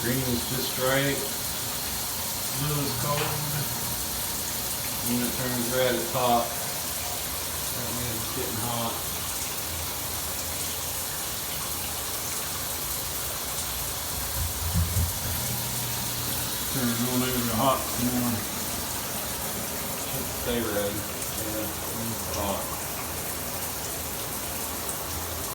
Green is just right. Blue is cold. When it turns red at top, that means it's getting hot. Turn it on over to hot some more. Should stay red. Yeah.